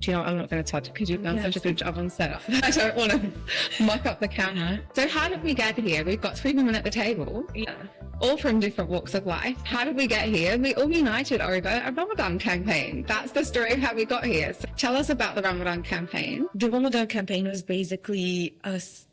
Do you know what? I'm not going to touch it because you've done such a good job on setup. I don't want to muck up the counter. So how did we get here? We've got 3 women at the table, all from different walks of life. How did we get here? We all united over a Ramadan campaign. That's the story of how we got here. So tell us about the Ramadan campaign. The Ramadan campaign was basically us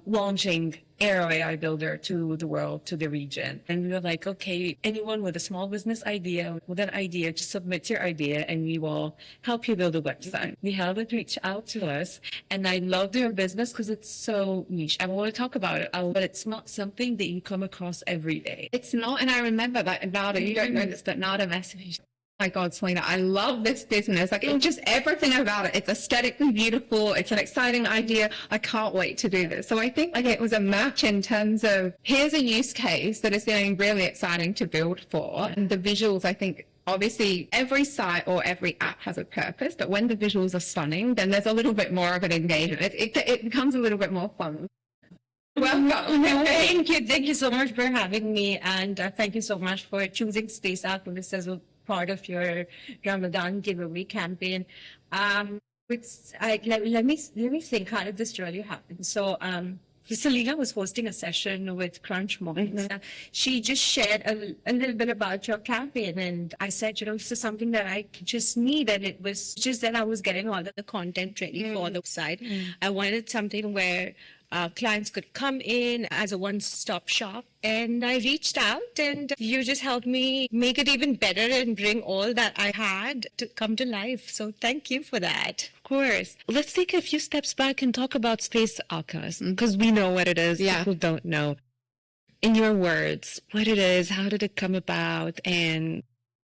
launching Airo AI Builder to the world, to the region. And we were like, okay, anyone with a small business idea, with an idea, just submit your idea and we will help you build a website. Nehal would reach out to us, and I love their business because it's so niche. I want to talk about it, but it's not something that you come across every day. It's not, and I remember that Nada, you don't know this, but Nada messaged. My God, Selena, I love this business. Like, just everything about it. It's aesthetically beautiful. It's an exciting idea. I can't wait to do this. So I think like it was a match in terms of here's a use case that is getting really exciting to build for. And the visuals, I think, obviously every site or every app has a purpose, but when the visuals are stunning, then there's a little bit more of an engagement. It becomes a little bit more fun. Welcome. Thank you so much for having me, and thank you so much for choosing Space Alchemist as a part of your Ramadan giveaway campaign. Let me think, how did this really happen? So Selena was hosting a session with Crunch Moments. She just shared a little bit about your campaign, and I said, this is something that I just need, and it was just that I was getting all of the content ready for the site. I wanted something where clients could come in as a one-stop shop, and I reached out, and you just helped me make it even better and bring all that I had to come to life. So thank you for that. Of course. Let's take a few steps back and talk about Space Alchemist, because we know what it is. Yeah. People don't know. In your words, what it is, how did it come about, and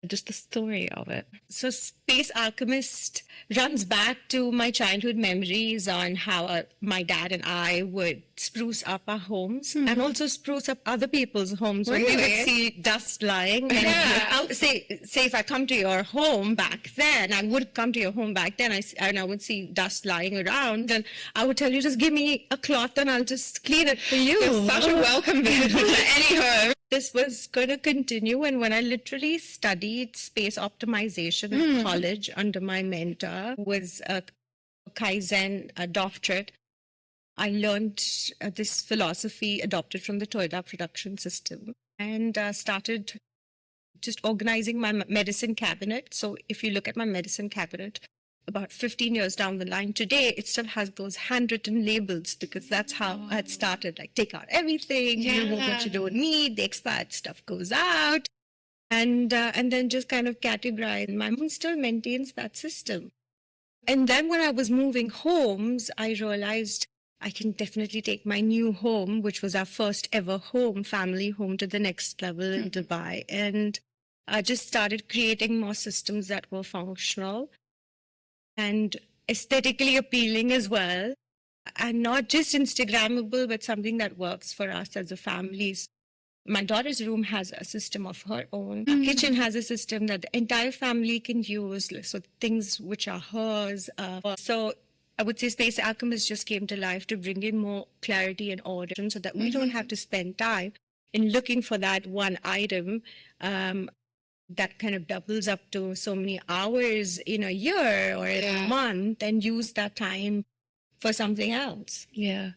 just the story of it. So Space Alchemist runs back to my childhood memories on how my dad and I would spruce up our homes and also spruce up other people's homes when we would see dust lying. And I'll say if I come to your home back then, I would come to your home back then, and I would see dust lying around, and I would tell you, just give me a cloth and I'll just clean it for you. It's such a welcome visit to any home. This was going to continue, and when I literally studied space optimization in college under my mentor, who was a Kaizen doctorate, I learned this philosophy adopted from the Toyota production system, and started just organizing my medicine cabinet. So if you look at my medicine cabinet, about 15 years down the line today, it still has those handwritten labels, because that's how I had started. Like, take out everything, remove what you don't need, the expired stuff goes out, and then just kind of categorize. My mom still maintains that system. And then when I was moving homes, I realized I can definitely take my new home, which was our first ever home, family home, to the next level in Dubai. And I just started creating more systems that were functional and aesthetically appealing as well, and not just Instagrammable, but something that works for us as a family. My daughter's room has a system of her own. Our kitchen has a system that the entire family can use, so things which are hers. So I would say Space Alchemist just came to life to bring in more clarity and order, so that we don't have to spend time in looking for that one item that kind of doubles up to so many hours in a year or in a month, and use that time for something else. Yeah.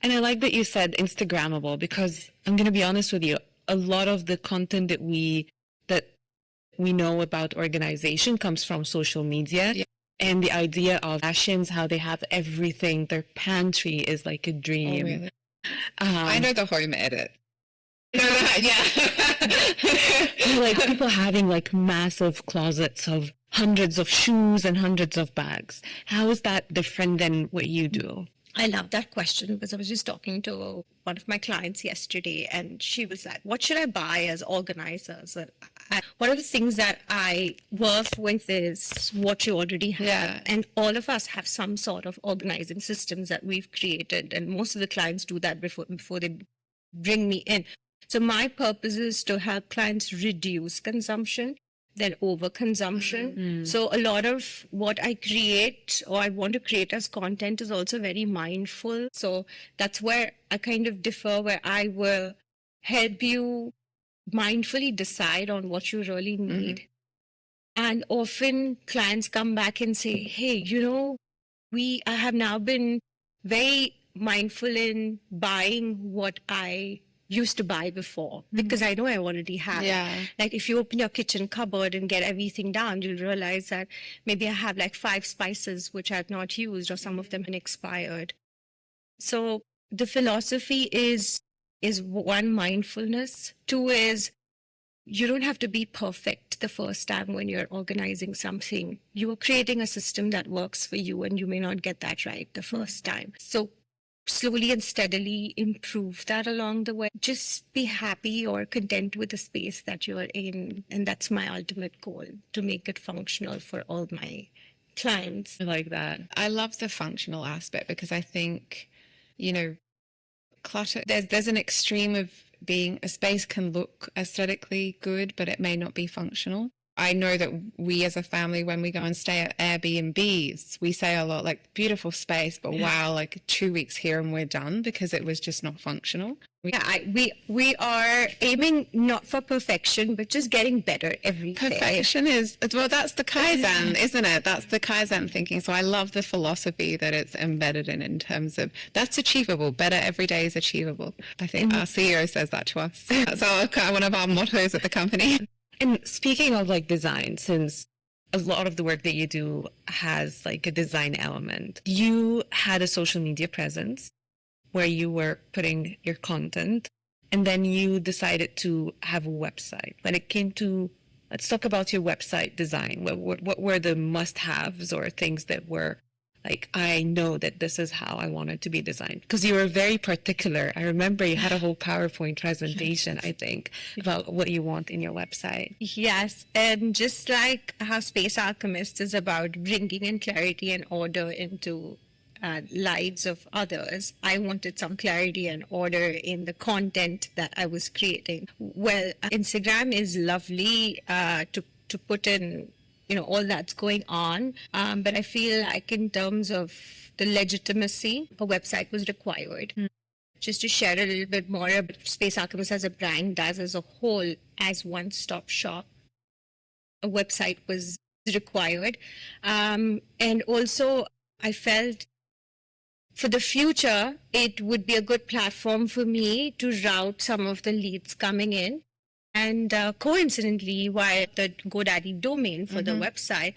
And I like that you said Instagrammable, because I'm going to be honest with you, a lot of the content that we know about organization comes from social media. Yeah. And the idea of fashions, how they have everything, their pantry is like a dream. Oh, really? I know the home edit. You know that, yeah. Like people having like massive closets of hundreds of shoes and hundreds of bags. How is that different than what you do? I love that question, because I was just talking to one of my clients yesterday, and she was like, what should I buy as organizers? One of the things that I work with is what you already have. Yeah. And all of us have some sort of organizing systems that we've created, and most of the clients do that before they bring me in. So my purpose is to help clients reduce consumption than overconsumption. So a lot of what I create or I want to create as content is also very mindful. So that's where I kind of differ, where I will help you mindfully decide on what you really need. And often clients come back and say, hey, I have now been very mindful in buying what I used to buy before because I know I already have. Yeah. Like if you open your kitchen cupboard and get everything down, you'll realize that maybe I have like 5 spices which I've not used or some of them have expired. So the philosophy is one, mindfulness. 2 is you don't have to be perfect the first time when you're organizing something. You are creating a system that works for you and you may not get that right the first time. So slowly and steadily improve that along the way. Just be happy or content with the space that you're in. And that's my ultimate goal, to make it functional for all my clients. I like that. I love the functional aspect because I think, clutter, there's an extreme of being a space can look aesthetically good, but it may not be functional. I know that we as a family, when we go and stay at Airbnbs, we say a lot like beautiful space, but wow, like 2 weeks here and we're done because it was just not functional. Yeah, we are aiming not for perfection, but just getting better every day. Perfection is, well, that's the Kaizen, isn't it? That's the Kaizen thinking. So I love the philosophy that it's embedded in terms of that's achievable. Better every day is achievable. I think our CEO says that to us. That's one of our mottos at the company. And speaking of like design, since a lot of the work that you do has like a design element, you had a social media presence where you were putting your content, and then you decided to have a website. When it came to, let's talk about your website design. What were the must-haves or things that were like, I know that this is how I want it to be designed? Because you were very particular. I remember you had a whole PowerPoint presentation, I think, about what you want in your website. Yes, and just like how Space Alchemist is about bringing in clarity and order into lives of others, I wanted some clarity and order in the content that I was creating. Well, Instagram is lovely to put in all that's going on. But I feel like in terms of the legitimacy, a website was required. Just to share a little bit more about Space Alchemist as a brand does as a whole, as one-stop shop, a website was required. And also, I felt for the future, it would be a good platform for me to route some of the leads coming in. And coincidentally, while the GoDaddy domain for the website,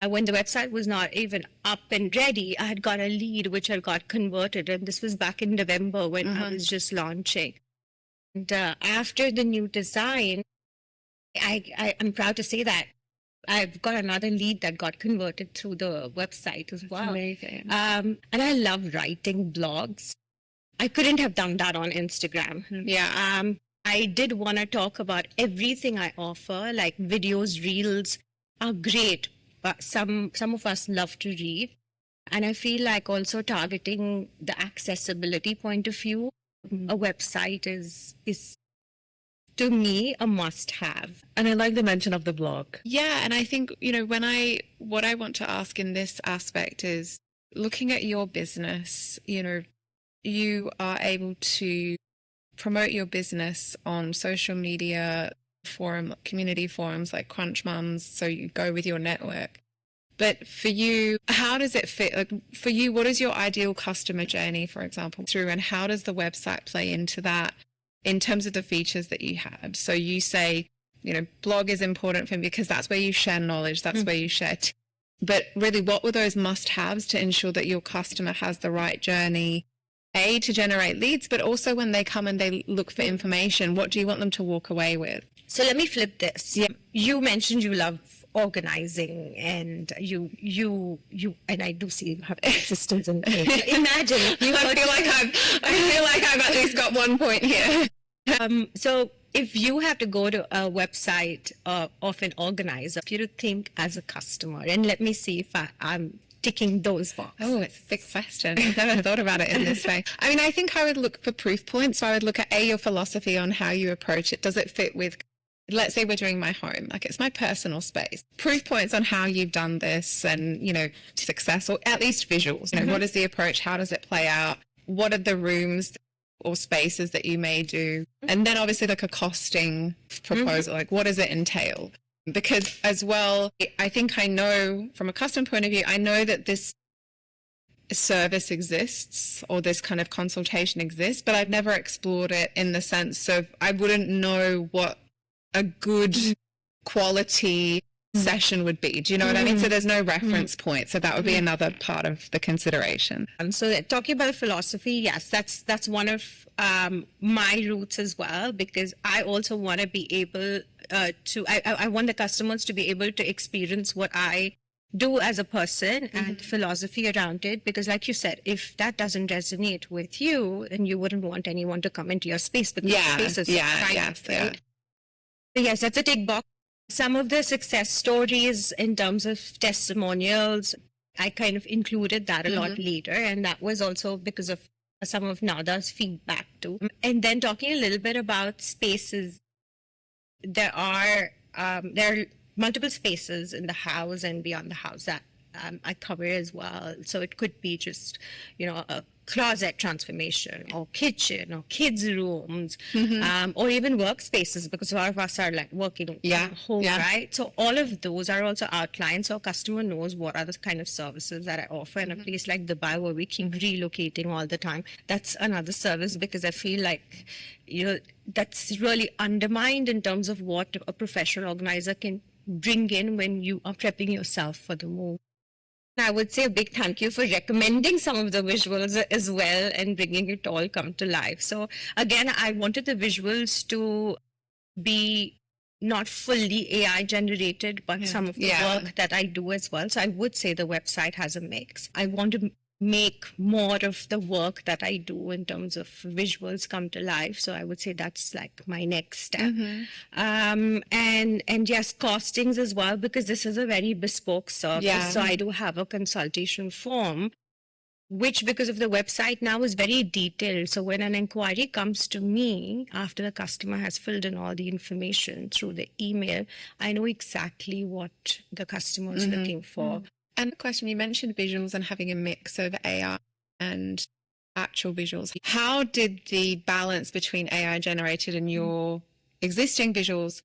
when the website was not even up and ready, I had got a lead which had got converted. And this was back in November when I was just launching. And after the new design, I'm proud to say that I've got another lead that got converted through the website as well. Amazing. And I love writing blogs. I couldn't have done that on Instagram. Yeah. I did want to talk about everything I offer, like videos, reels are great, but some of us love to read. And I feel like also targeting the accessibility point of view, a website is to me a must-have. And I like the mention of the blog. Yeah, and I think, what I want to ask in this aspect is looking at your business, you are able to promote your business on social media community forums like Crunch Mums, so you go with your network. But for you, how does it fit? Like for you, what is your ideal customer journey, for example, through, and how does the website play into that in terms of the features that you had? So you say, blog is important for me because that's where you share knowledge, that's where you share. But really, what were those must-haves to ensure that your customer has the right journey, to generate leads, but also when they come and they look for information, what do you want them to walk away with? So let me flip this. Yeah. You mentioned you love organizing, and you and I do see you have systems and things. Imagine if you I feel like I've at least got 1 point here. So if you have to go to a website of an organizer, you to think as a customer, and let me see if I'm ticking those boxes. Oh, it's a big question. I've never thought about it in this way. I mean, I think I would look for proof points. So I would look at your philosophy on how you approach it. Does it fit with, let's say we're doing my home, like it's my personal space. Proof points on how you've done this and, success, or at least visuals. What is the approach? How does it play out? What are the rooms or spaces that you may do? And then obviously like a costing proposal, like what does it entail? because as well, I think I know from a custom point of view, I know that this service exists or this kind of consultation exists, but I've never explored it in the sense of I wouldn't know what a good quality session would be. Do you know what I mean? So there's no reference point. So that would be another part of the consideration. So talking about philosophy, yes, that's one of my roots as well, because I also want to be able I want the customers to be able to experience what I do as a person and philosophy around it, because like you said, if that doesn't resonate with you, then you wouldn't want anyone to come into your space, because space is private, right? So yes, that's a tick box. Some of the success stories in terms of testimonials, I kind of included that a lot later, and that was also because of some of Nada's feedback too. And then talking a little bit about spaces, there are multiple spaces in the house and beyond the house that I cover as well. So it could be just, a closet transformation or kitchen or kids' rooms, or even workspaces, because a lot of us are like working from home, right? So all of those are also outlined, so a customer knows what are the kind of services that I offer in a place like Dubai, where we keep relocating all the time. That's another service, because I feel like, that's really undermined in terms of what a professional organizer can bring in when you are prepping yourself for the move. I would say a big thank you for recommending some of the visuals as well and bringing it all come to life. So again, I wanted the visuals to be not fully AI generated, but some of the work that I do as well. So I would say the website has a mix. I want to make more of the work that I do in terms of visuals come to life. So I would say that's like my next step. And yes, costings as well, because this is a very bespoke service. So I do have a consultation form, which because of the website now is very detailed. So when an inquiry comes to me after the customer has filled in all the information through the email, I know exactly what the customer is looking for. And the question, you mentioned visuals and having a mix of AI and actual visuals. How did the balance between AI generated and your existing visuals,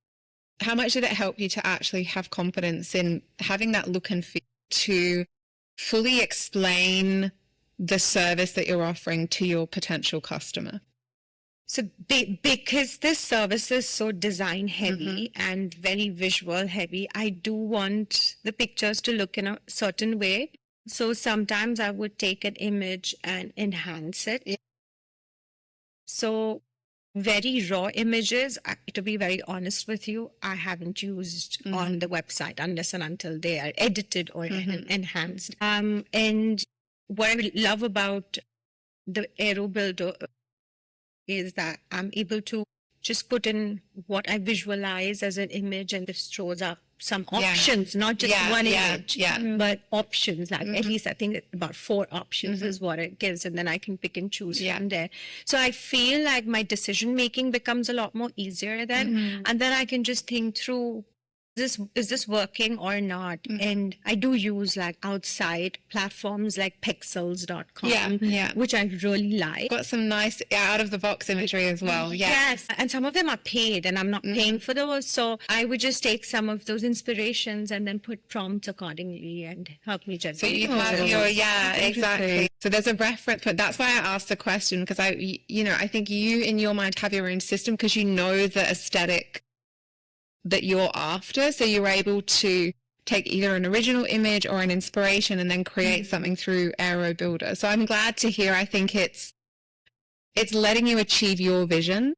how much did it help you to actually have confidence in having that look and feel to fully explain the service that you're offering to your potential customer? So because this service is so design heavy and very visual heavy, I do want the pictures to look in a certain way. So sometimes I would take an image and enhance it. So very raw images, to be very honest with you, I haven't used on the website unless and until they are edited or enhanced. And what I love about the Airo Builder is that I'm able to just put in what I visualize as an image, and this throws up some options, not just one image, but options. Like at least I think about 4 options is what it gives, and then I can pick and choose from there. So I feel like my decision making becomes a lot more easier then, and then I can just think through, is this working or not? And I do use like outside platforms like pixels.com, which I really like. Got some nice out of the box imagery as well. Yes, and some of them are paid and I'm not paying for those. So I would just take some of those inspirations and then put prompts accordingly and help me generate. So you have your, exactly. So there's a reference, but that's why I asked the question, because I think you in your mind have your own system because you know the aesthetic that you're after. So you're able to take either an original image or an inspiration and then create something through Airo Builder. So I'm glad to hear. I think it's letting you achieve your vision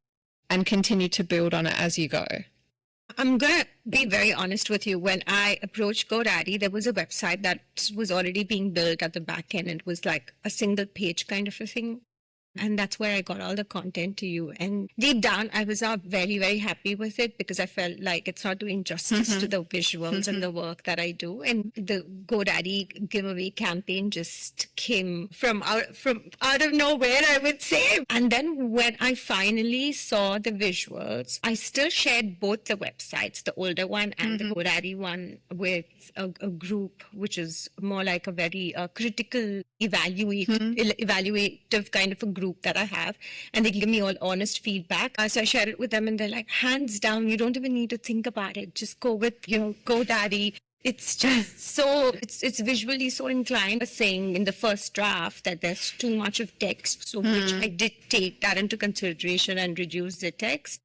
and continue to build on it as you go. I'm going to be very honest with you. When I approached GoDaddy, there was a website that was already being built at the back end. It was like a single page kind of a thing. And that's where I got all the content to you. And deep down, I was not very, very happy with it because I felt like it's not doing justice to the visuals and the work that I do. And the GoDaddy giveaway campaign just came from out of nowhere, I would say. And then when I finally saw the visuals, I still shared both the websites, the older one and the GoDaddy one, with a group, which is more like a very critical, evaluative kind of a group group that I have, and they give me all honest feedback. So I share it with them, and they're like, hands down, you don't even need to think about it. Just go with, GoDaddy. It's just so, it's visually so inclined. Saying in the first draft that there's too much of text, so which I did take that into consideration and reduce the text.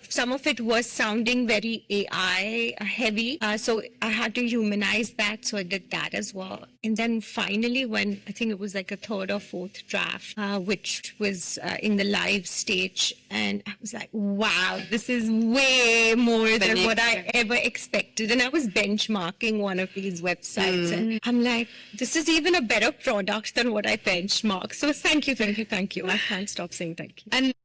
Some of it was sounding very AI heavy, so I had to humanize that, so I did that as well. And then finally, when I think it was like a third or fourth draft, which was in the live stage, and I was like, wow, this is way more than what I ever expected. And I was benchmarking one of these websites, and I'm like, this is even a better product than what I benchmarked. So thank you. I can't stop saying thank you. And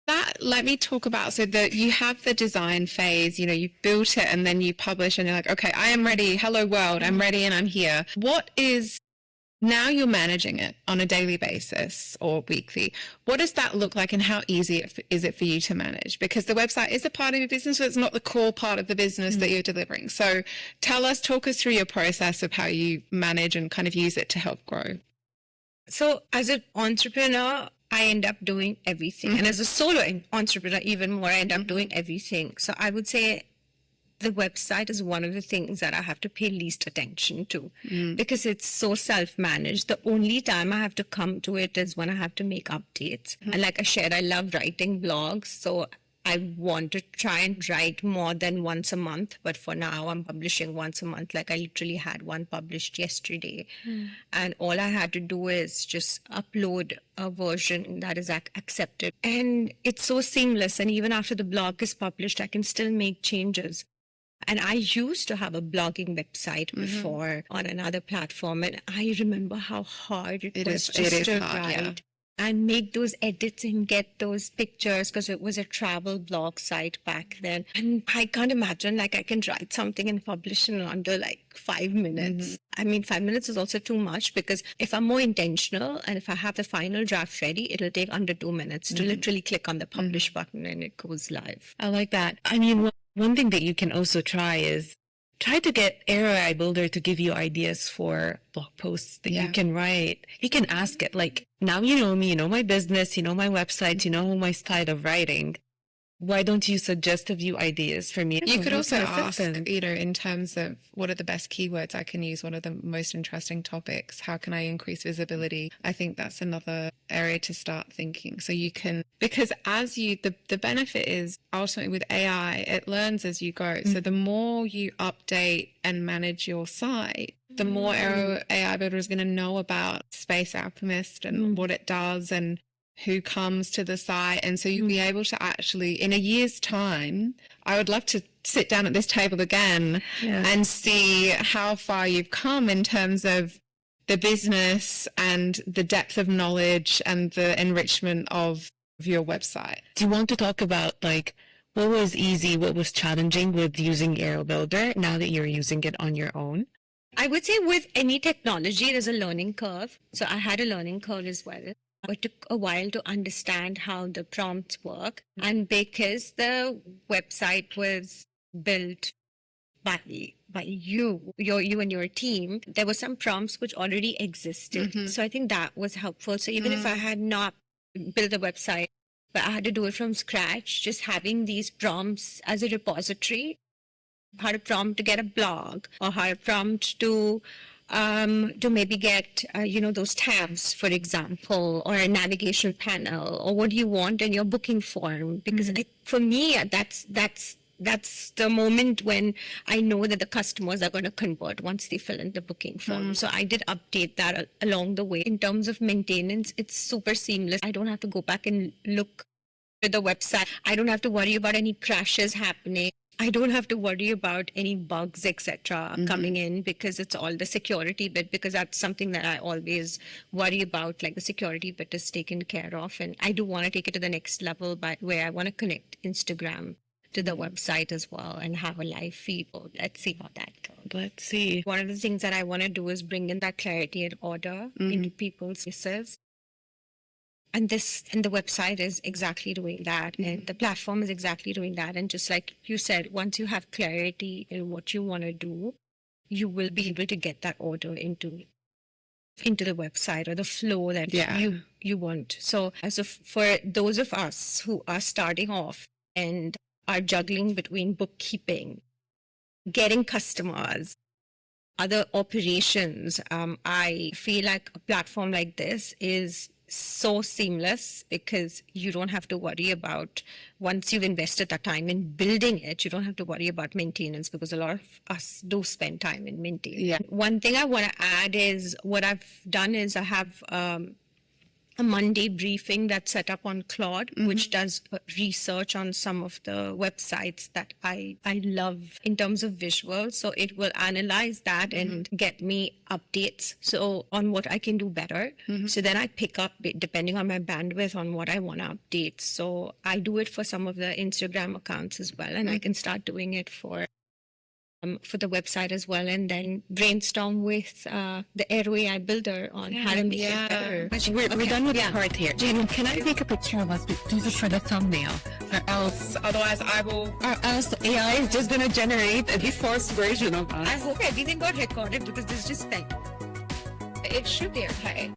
that, let me talk about, so that you have the design phase, you built it and then you publish and you're like, okay, I am ready. Hello world, I'm ready and I'm here. What is, now you're managing it on a daily basis or weekly. What does that look like and how easy is it for you to manage? Because the website is a part of your business, but it's not the core part of the business that you're delivering. So talk us through your process of how you manage and kind of use it to help grow. So as an entrepreneur, I end up doing everything. And as a solo entrepreneur, even more, I end up doing everything. So I would say the website is one of the things that I have to pay least attention to because it's so self-managed. The only time I have to come to it is when I have to make updates. And like I shared, I love writing blogs. So I want to try and write more than once a month, but for now I'm publishing once a month. Like I literally had one published yesterday, and all I had to do is just upload a version that is accepted. And it's so seamless. And even after the blog is published, I can still make changes. And I used to have a blogging website before on another platform, and I remember how hard it was to write. And make those edits and get those pictures, because it was a travel blog site back then. And I can't imagine I can write something and publish in under 5 minutes. I mean, 5 minutes is also too much, because if I'm more intentional and if I have the final draft ready, it'll take under 2 minutes to literally click on the publish button and it goes live. I like that. I mean, one thing that you can also try is try to get Airo AI Builder to give you ideas for blog posts that you can write. You can ask it, now you know me, you know my business, you know my website, you know my style of writing. Why don't you suggest a few ideas for me? You could also ask, in terms of what are the best keywords I can use? What are the most interesting topics? How can I increase visibility? I think that's another area to start thinking. So you can, because the benefit is ultimately with AI, it learns as you go. So the more you update and manage your site, the more Airo AI Builder is going to know about Space Alchemist and what it does and who comes to the site. And so you'll be able to actually, in a year's time, I would love to sit down at this table again and see how far you've come in terms of the business and the depth of knowledge and the enrichment of your website. Do you want to talk about what was easy, what was challenging with using Airo Builder now that you're using it on your own? I would say with any technology, there's a learning curve. So I had a learning curve as well. It took a while to understand how the prompts work. And because the website was built by you and your team, there were some prompts which already existed. So I think that was helpful. So even if I had not built a website, but I had to do it from scratch, just having these prompts as a repository, how to prompt to get a blog, or how to prompt to maybe get, those tabs, for example, or a navigation panel, or what do you want in your booking form? Because for me, that's the moment when I know that the customers are going to convert once they fill in the booking form. So I did update that along the way. In terms of maintenance, it's super seamless. I don't have to go back and look at the website. I don't have to worry about any crashes happening. I don't have to worry about any bugs, etc., coming in, because it's all the security bit, because that's something that I always worry about, the security bit is taken care of. And I do want to take it to the next level, but where I want to connect Instagram to the website as well and have a live feed. Let's see how that goes. Let's see. One of the things that I want to do is bring in that clarity and order into people's faces. And the website is exactly doing that. And the platform is exactly doing that. And just like you said, once you have clarity in what you want to do, you will be able to get that order into into the website or the flow that Yeah. you want. So for those of us who are starting off and are juggling between bookkeeping, getting customers, other operations, I feel like a platform like this is so seamless because you don't have to worry about, once you've invested that time in building it, you don't have to worry about maintenance, because a lot of us do spend time in maintenance. Yeah. One thing I want to add is what I've done is I have a Monday briefing that's set up on Claude, which does research on some of the websites that I love in terms of visuals. So it will analyze that and get me updates so on what I can do better. So then I pick up, depending on my bandwidth, on what I want to update. So I do it for some of the Instagram accounts as well, and I can start doing it for the website as well, and then brainstorm with the Airo AI Builder on how to make it better. We're done with the part here. Jane, can I take a picture of us? Use it for the thumbnail, or else AI is just gonna generate a default version of us. I hope everything got recorded because this just like It should be okay.